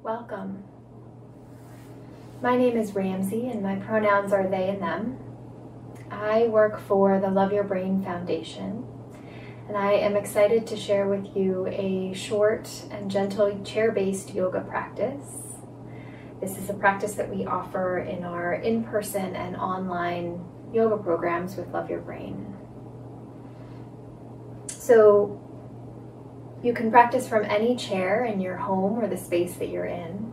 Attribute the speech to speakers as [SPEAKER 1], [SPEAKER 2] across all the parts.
[SPEAKER 1] Welcome. My name is Ramsey and my pronouns are they and them. I work for the Love Your Brain Foundation, and I am excited to share with you a short and gentle chair-based yoga practice. This is a practice that we offer in our in-person and online yoga programs with Love Your Brain. So you can practice from any chair in your home or the space that you're in,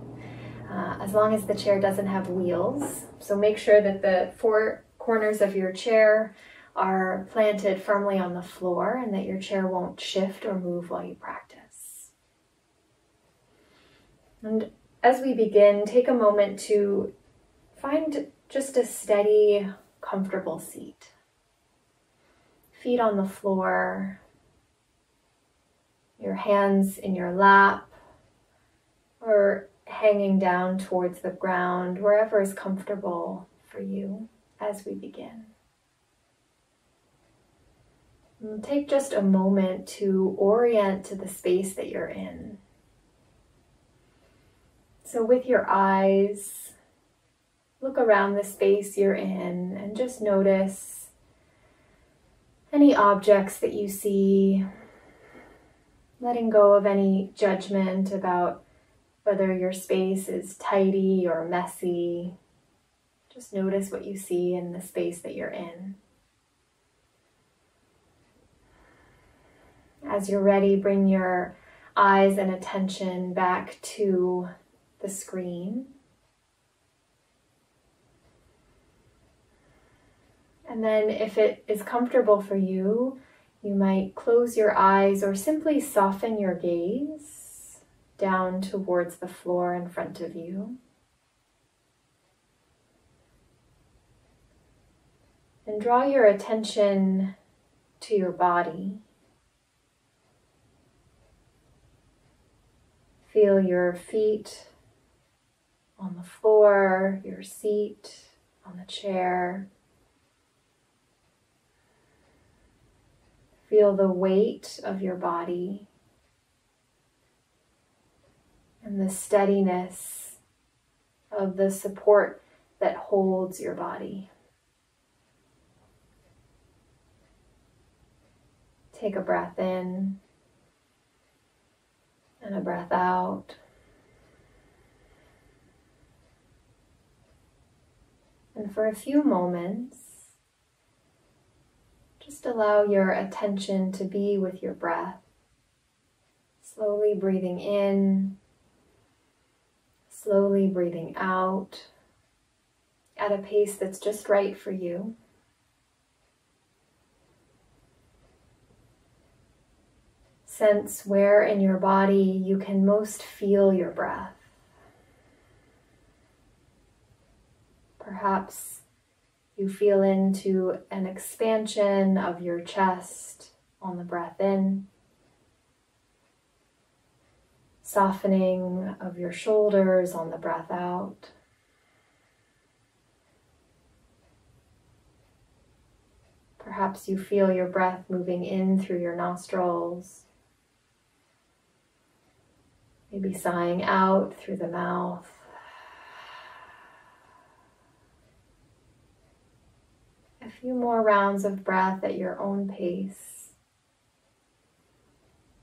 [SPEAKER 1] as long as the chair doesn't have wheels. So make sure that the four corners of your chair are planted firmly on the floor and that your chair won't shift or move while you practice. And as we begin, take a moment to find just a steady, comfortable seat. Feet on the floor, your hands in your lap, or hanging down towards the ground, wherever is comfortable for you as we begin. And take just a moment to orient to the space that you're in. So with your eyes, look around the space you're in and just notice any objects that you see, letting go of any judgment about whether your space is tidy or messy. Just notice what you see in the space that you're in. As you're ready, bring your eyes and attention back to the screen. And then if it is comfortable for you, you might close your eyes or simply soften your gaze down towards the floor in front of you. And draw your attention to your body. Feel your feet on the floor, your seat on the chair. Feel the weight of your body and the steadiness of the support that holds your body. Take a breath in and a breath out. And for a few moments, just allow your attention to be with your breath, slowly breathing in, slowly breathing out, at a pace that's just right for you. Sense where in your body you can most feel your breath. Perhaps you feel into an expansion of your chest on the breath in, softening of your shoulders on the breath out. Perhaps you feel your breath moving in through your nostrils, maybe sighing out through the mouth. A few more rounds of breath at your own pace.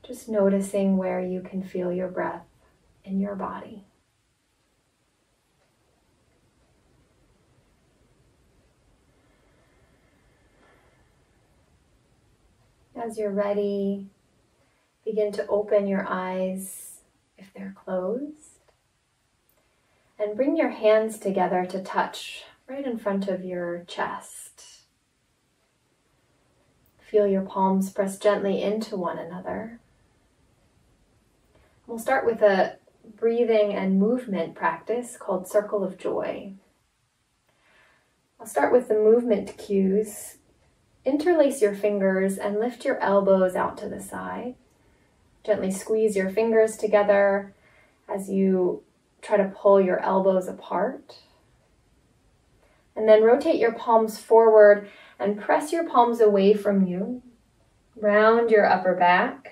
[SPEAKER 1] Just noticing where you can feel your breath in your body. As you're ready, begin to open your eyes if they're closed. And bring your hands together to touch right in front of your chest. Feel your palms press gently into one another. We'll start with a breathing and movement practice called Circle of Joy. I'll start with the movement cues. Interlace your fingers and lift your elbows out to the side. Gently squeeze your fingers together as you try to pull your elbows apart. And then rotate your palms forward and press your palms away from you. Round your upper back.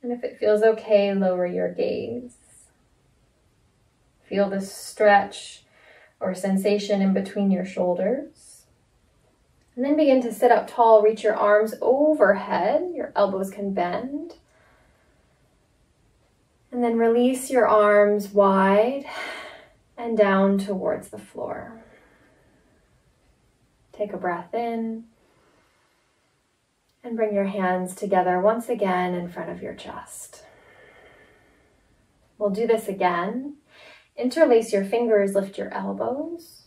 [SPEAKER 1] And if it feels okay, lower your gaze. Feel the stretch or sensation in between your shoulders. And then begin to sit up tall, reach your arms overhead, your elbows can bend. And then release your arms wide and down towards the floor. Take a breath in and bring your hands together once again in front of your chest. We'll do this again. Interlace your fingers, lift your elbows.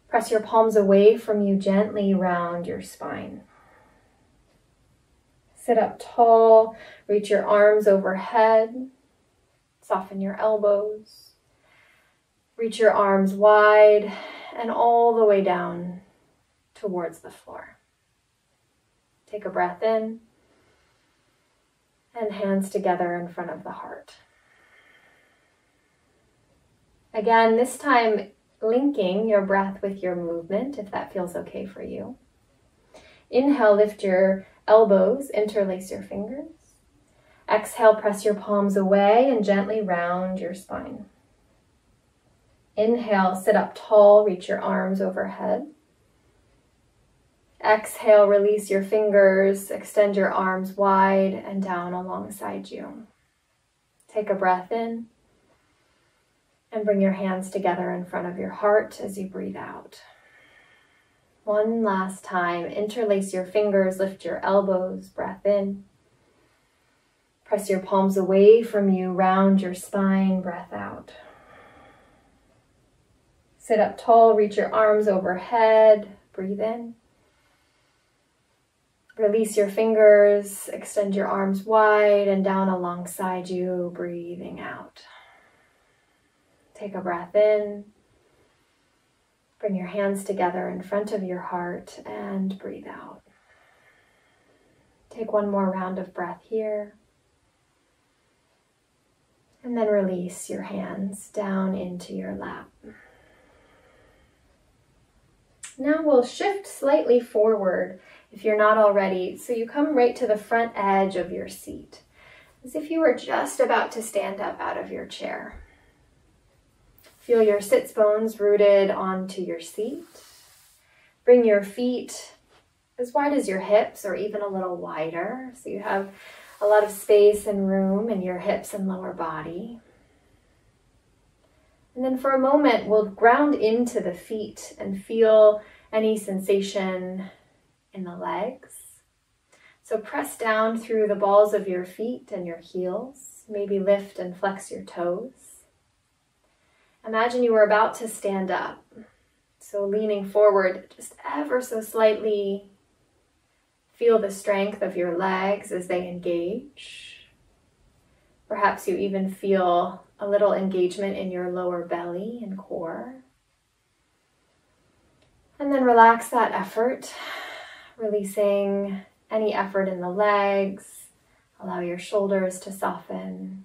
[SPEAKER 1] Press your palms away from you gently round your spine. Sit up tall, reach your arms overhead, soften your elbows. Reach your arms wide and all the way down towards the floor. Take a breath in and hands together in front of the heart. Again, this time linking your breath with your movement, if that feels okay for you. Inhale, lift your elbows, interlace your fingers. Exhale, press your palms away and gently round your spine. Inhale, sit up tall, reach your arms overhead. Exhale, release your fingers, extend your arms wide and down alongside you. Take a breath in and bring your hands together in front of your heart as you breathe out. One last time, interlace your fingers, lift your elbows, breath in. Press your palms away from you, round your spine, breath out. Sit up tall, reach your arms overhead, breathe in. Release your fingers, extend your arms wide and down alongside you, breathing out. Take a breath in. Bring your hands together in front of your heart and breathe out. Take one more round of breath here. And then release your hands down into your lap. Now we'll shift slightly forward if you're not already, so you come right to the front edge of your seat, as if you were just about to stand up out of your chair. Feel your sits bones rooted onto your seat. Bring your feet as wide as your hips or even a little wider, so you have a lot of space and room in your hips and lower body. And then for a moment, we'll ground into the feet and feel any sensation in the legs. So press down through the balls of your feet and your heels. Maybe lift and flex your toes. Imagine you were about to stand up. So leaning forward just ever so slightly. Feel the strength of your legs as they engage. Perhaps you even feel a little engagement in your lower belly and core. And then relax that effort, releasing any effort in the legs. Allow your shoulders to soften.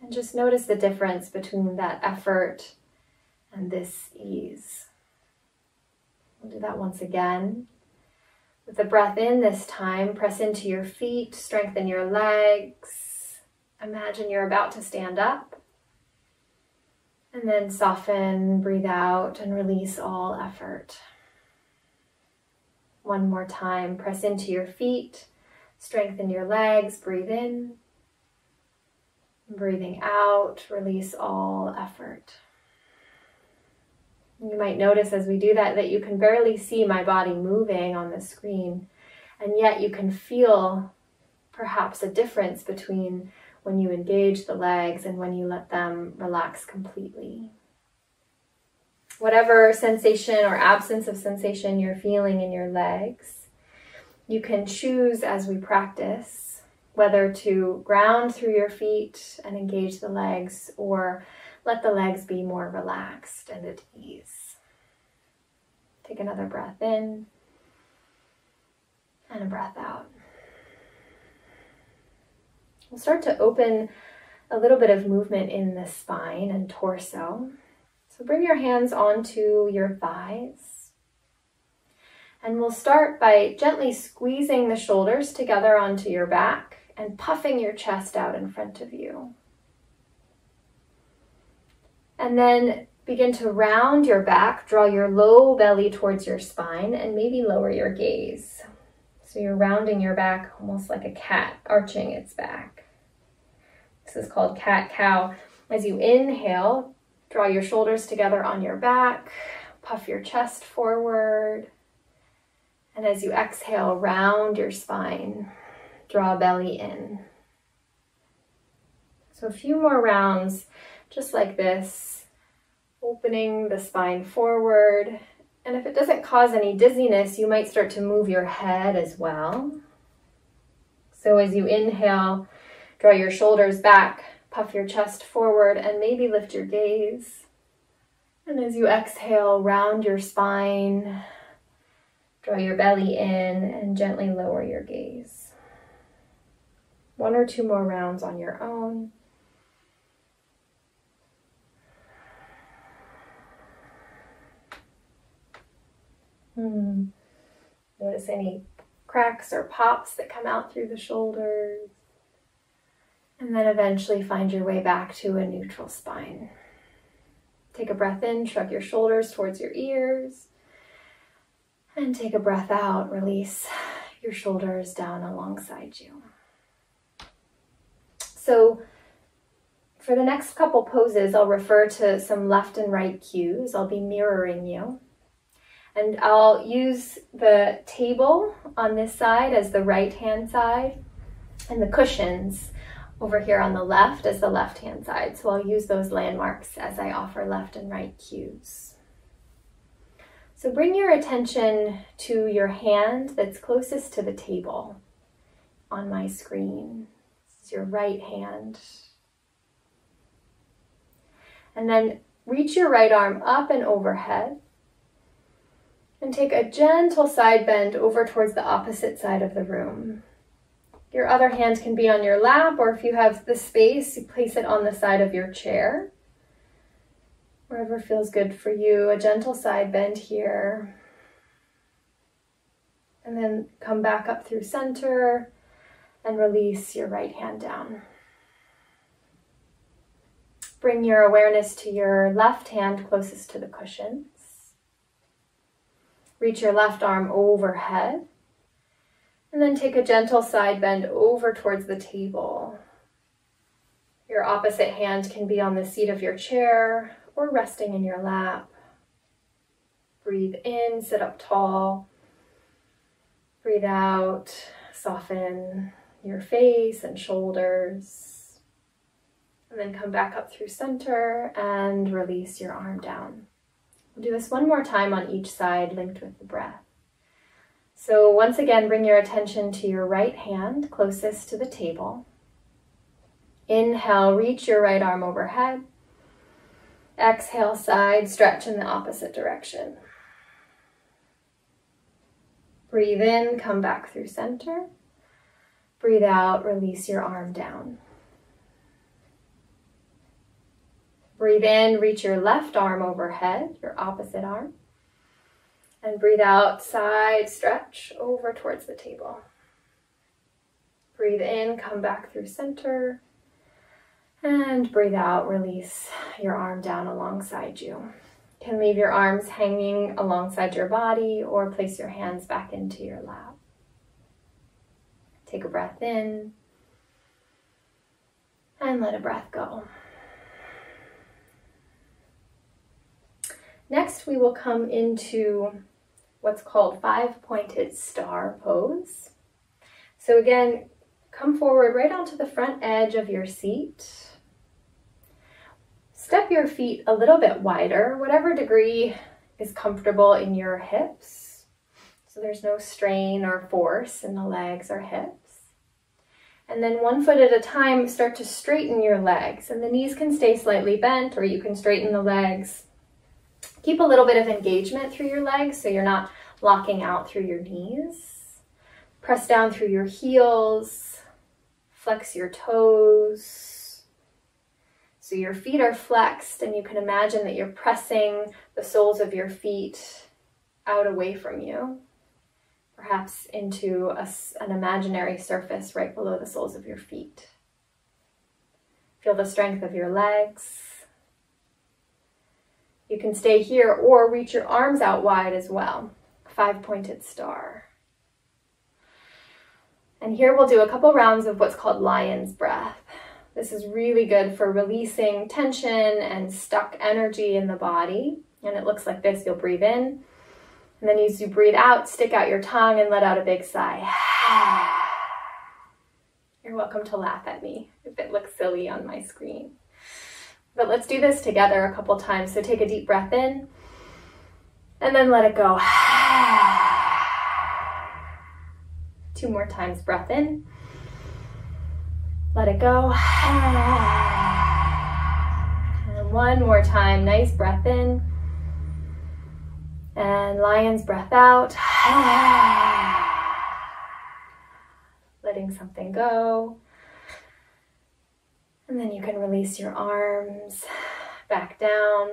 [SPEAKER 1] And just notice the difference between that effort and this ease. We'll do that once again. With the breath in this time, press into your feet, strengthen your legs. Imagine you're about to stand up. And then soften, breathe out, and release all effort. One more time, press into your feet, strengthen your legs, breathe in. Breathing out, release all effort. You might notice as we do that you can barely see my body moving on the screen, and yet you can feel perhaps a difference between when you engage the legs and when you let them relax completely. Whatever sensation or absence of sensation you're feeling in your legs, you can choose as we practice whether to ground through your feet and engage the legs or let the legs be more relaxed and at ease. Take another breath in and a breath out. We'll start to open a little bit of movement in the spine and torso. So bring your hands onto your thighs. And we'll start by gently squeezing the shoulders together onto your back and puffing your chest out in front of you. And then begin to round your back, draw your low belly towards your spine, and maybe lower your gaze. So you're rounding your back almost like a cat, arching its back. This is called cat-cow. As you inhale, draw your shoulders together on your back, puff your chest forward. And as you exhale, round your spine, draw belly in. So a few more rounds, just like this, opening the spine forward. And if it doesn't cause any dizziness, you might start to move your head as well. So as you inhale, draw your shoulders back, puff your chest forward, and maybe lift your gaze. And as you exhale, round your spine, draw your belly in, and gently lower your gaze. 1 or 2 more rounds on your own. Notice any cracks or pops that come out through the shoulders. And then eventually find your way back to a neutral spine. Take a breath in, shrug your shoulders towards your ears. And take a breath out, release your shoulders down alongside you. So for the next couple poses, I'll refer to some left and right cues. I'll be mirroring you. And I'll use the table on this side as the right-hand side and the cushions over here on the left as the left-hand side. So I'll use those landmarks as I offer left and right cues. So bring your attention to your hand that's closest to the table on my screen. This is your right hand. And then reach your right arm up and overhead. And take a gentle side bend over towards the opposite side of the room. Your other hand can be on your lap, or if you have the space, you place it on the side of your chair. Wherever feels good for you, a gentle side bend here. And then come back up through center and release your right hand down. Bring your awareness to your left hand closest to the cushions. Reach your left arm overhead. And then take a gentle side bend over towards the table. Your opposite hand can be on the seat of your chair or resting in your lap. Breathe in, sit up tall. Breathe out, soften your face and shoulders. And then come back up through center and release your arm down. We'll do this one more time on each side, linked with the breath. So once again, bring your attention to your right hand closest to the table. Inhale, reach your right arm overhead. Exhale, side stretch in the opposite direction. Breathe in, come back through center. Breathe out, release your arm down. Breathe in, reach your left arm overhead, your opposite arm. And breathe out, side stretch over towards the table. Breathe in, come back through center. And breathe out, release your arm down alongside you. You can leave your arms hanging alongside your body or place your hands back into your lap. Take a breath in and let a breath go. Next, we will come into what's called 5-pointed star pose. So again, come forward right onto the front edge of your seat. Step your feet a little bit wider, whatever degree is comfortable in your hips. So there's no strain or force in the legs or hips. And then 1 foot at a time, start to straighten your legs. And the knees can stay slightly bent, or you can straighten the legs. Keep a little bit of engagement through your legs so you're not locking out through your knees. Press down through your heels. Flex your toes. So your feet are flexed, and you can imagine that you're pressing the soles of your feet out away from you, perhaps into an imaginary surface right below the soles of your feet. Feel the strength of your legs. You can stay here or reach your arms out wide as well. 5-pointed star. And here we'll do a couple rounds of what's called lion's breath. This is really good for releasing tension and stuck energy in the body. And it looks like this. You'll breathe in, and then as you breathe out, stick out your tongue and let out a big sigh. You're welcome to laugh at me if it looks silly on my screen. But let's do this together a couple times. So take a deep breath in, and then let it go. 2 more times, breath in, let it go. And 1 more time, nice breath in. And lion's breath out. Letting something go. And then you can release your arms back down.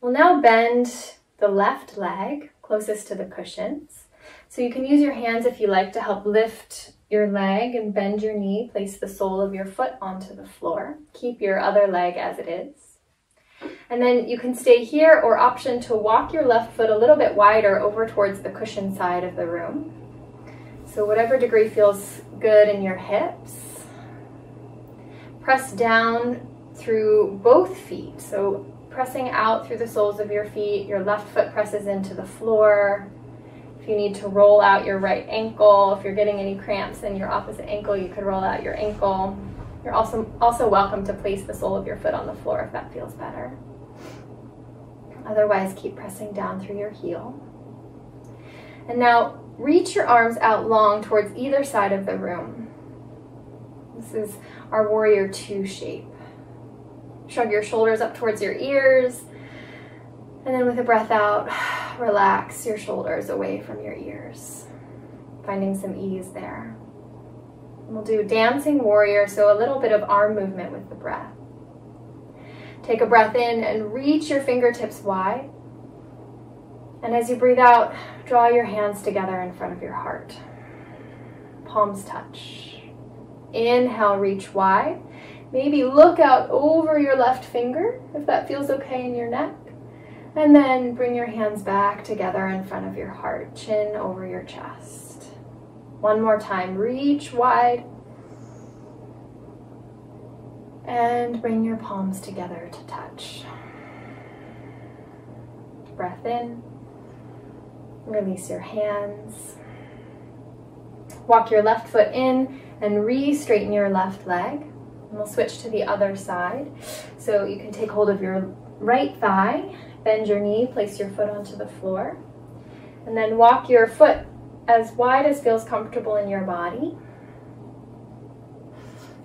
[SPEAKER 1] We'll now bend the left leg closest to the cushions. So you can use your hands if you like to help lift your leg and bend your knee. Place the sole of your foot onto the floor. Keep your other leg as it is. And then you can stay here or option to walk your left foot a little bit wider over towards the cushion side of the room. So whatever degree feels good in your hips. Press down through both feet. So pressing out through the soles of your feet, your left foot presses into the floor. If you need to roll out your right ankle, if you're getting any cramps in your opposite ankle, you could roll out your ankle. You're also welcome to place the sole of your foot on the floor if that feels better. Otherwise, keep pressing down through your heel. And now reach your arms out long towards either side of the room. This is our warrior 2 shape. Shrug your shoulders up towards your ears. And then with a breath out, relax your shoulders away from your ears. Finding some ease there. We'll do dancing warrior, so a little bit of arm movement with the breath. Take a breath in and reach your fingertips wide. And as you breathe out, draw your hands together in front of your heart. Palms touch. Inhale, reach wide. Maybe look out over your left finger, if that feels okay in your neck. And then bring your hands back together in front of your heart, chin over your chest. 1 more time, reach wide. And bring your palms together to touch. Breath in. Release your hands. Walk your left foot in and re-straighten your left leg. And we'll switch to the other side. So you can take hold of your right thigh, bend your knee, place your foot onto the floor. And then walk your foot as wide as feels comfortable in your body.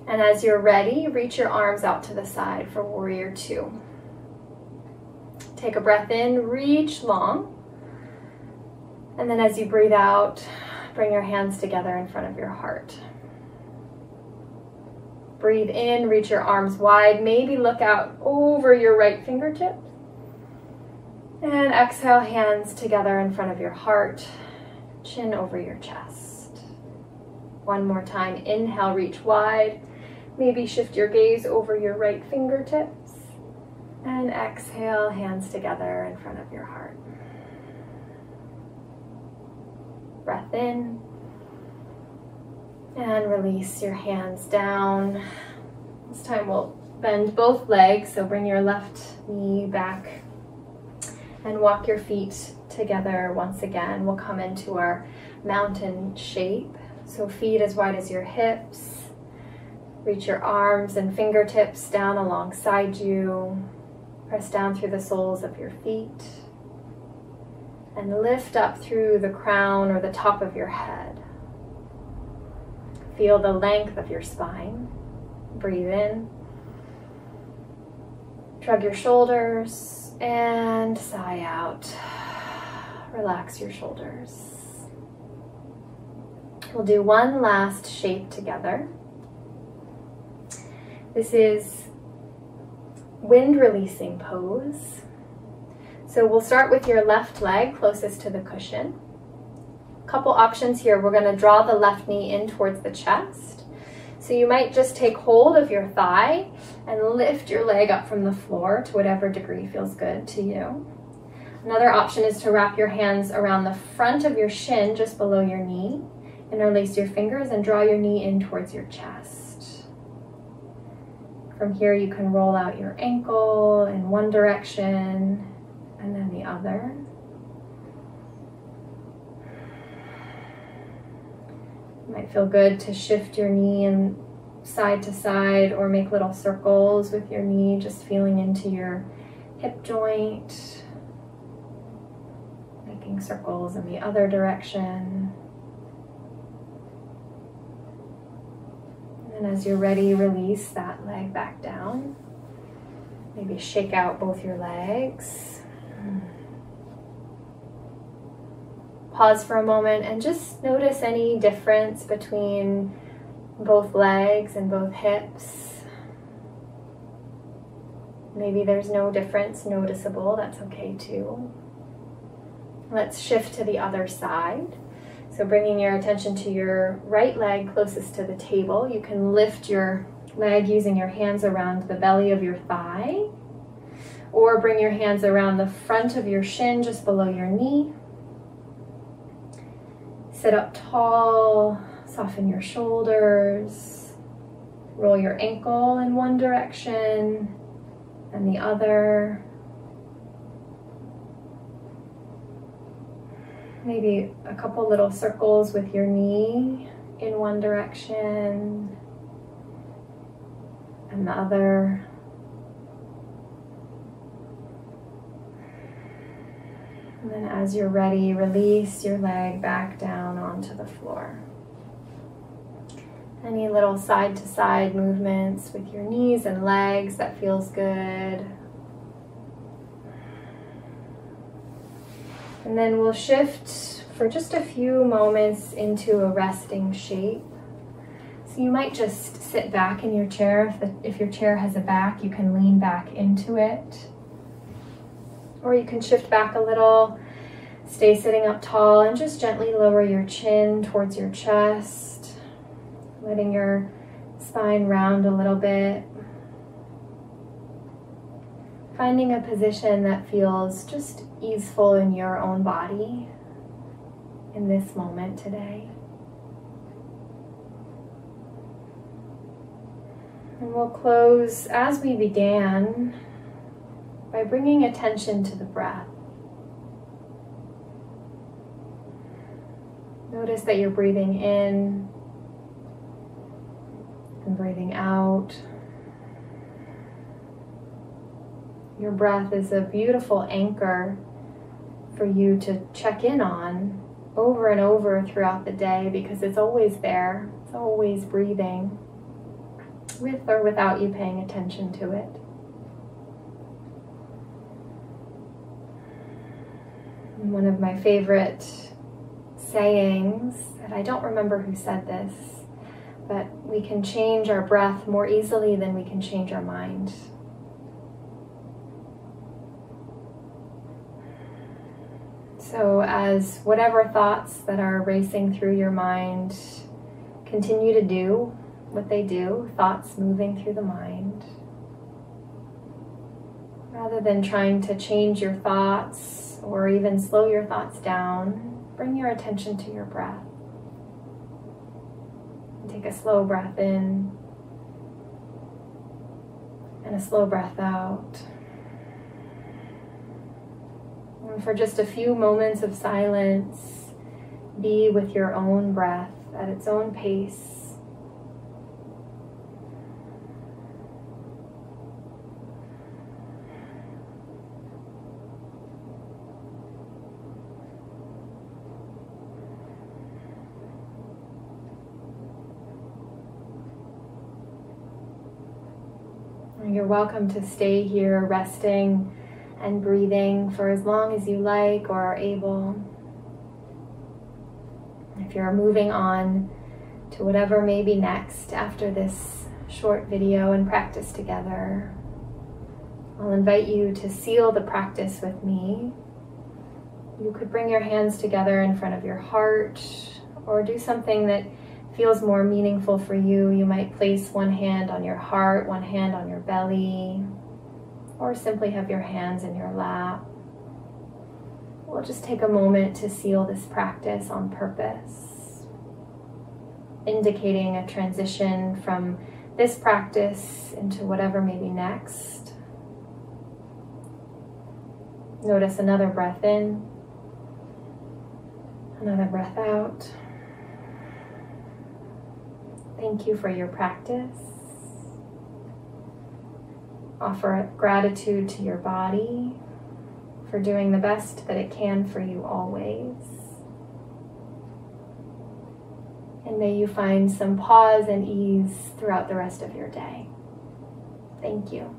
[SPEAKER 1] And as you're ready, reach your arms out to the side for warrior 2. Take a breath in, reach long. And then as you breathe out, bring your hands together in front of your heart. Breathe in, reach your arms wide. Maybe look out over your right fingertips. And exhale, hands together in front of your heart, chin over your chest. 1 more time, inhale, reach wide. Maybe shift your gaze over your right fingertips. And exhale, hands together in front of your heart. Breath in. And release your hands down. This time we'll bend both legs, so bring your left knee back and walk your feet together once again. We'll come into our mountain shape. So feet as wide as your hips. Reach your arms and fingertips down alongside you. Press down through the soles of your feet. And lift up through the crown or the top of your head. Feel the length of your spine. Breathe in. Shrug your shoulders and sigh out. Relax your shoulders. We'll do one last shape together. This is wind releasing pose. So we'll start with your left leg closest to the cushion. Couple options here. We're going to draw the left knee in towards the chest. So you might just take hold of your thigh and lift your leg up from the floor to whatever degree feels good to you. Another option is to wrap your hands around the front of your shin just below your knee. Interlace your fingers and draw your knee in towards your chest. From here you can roll out your ankle in one direction and then the other. It might feel good to shift your knee and side to side or make little circles with your knee, just feeling into your hip joint, making circles in the other direction. And as you're ready, release that leg back down. Maybe shake out both your legs. Pause for a moment and just notice any difference between both legs and both hips. Maybe there's no difference noticeable, that's okay too. Let's shift to the other side. So bringing your attention to your right leg closest to the table, you can lift your leg using your hands around the belly of your thigh, or bring your hands around the front of your shin just below your knee. Sit up tall, soften your shoulders, roll your ankle in one direction and the other. Maybe a couple little circles with your knee in one direction and the other. And then as you're ready, release your leg back down onto the floor. Any little side to side movements with your knees and legs, that feels good. And then we'll shift for just a few moments into a resting shape. So you might just sit back in your chair. If your chair has a back, you can lean back into it. Or you can shift back a little, stay sitting up tall, and just gently lower your chin towards your chest, letting your spine round a little bit. Finding a position that feels just easeful in your own body in this moment today. And we'll close as we began by bringing attention to the breath. Notice that you're breathing in and breathing out. Your breath is a beautiful anchor for you to check in on over and over throughout the day, because it's always there. It's always breathing, with or without you paying attention to it. And one of my favorite sayings, and I don't remember who said this, but we can change our breath more easily than we can change our mind. So as whatever thoughts that are racing through your mind continue to do what they do, thoughts moving through the mind, rather than trying to change your thoughts or even slow your thoughts down, bring your attention to your breath. Take a slow breath in and a slow breath out. And for just a few moments of silence, be with your own breath at its own pace. You're welcome to stay here resting and breathing for as long as you like or are able. If you're moving on to whatever may be next after this short video and practice together, I'll invite you to seal the practice with me. You could bring your hands together in front of your heart or do something that feels more meaningful for you, you might place one hand on your heart, one hand on your belly, or simply have your hands in your lap. We'll just take a moment to seal this practice on purpose, indicating a transition from this practice into whatever may be next. Notice another breath in, another breath out. Thank you for your practice. Offer gratitude to your body for doing the best that it can for you always. And may you find some pause and ease throughout the rest of your day. Thank you.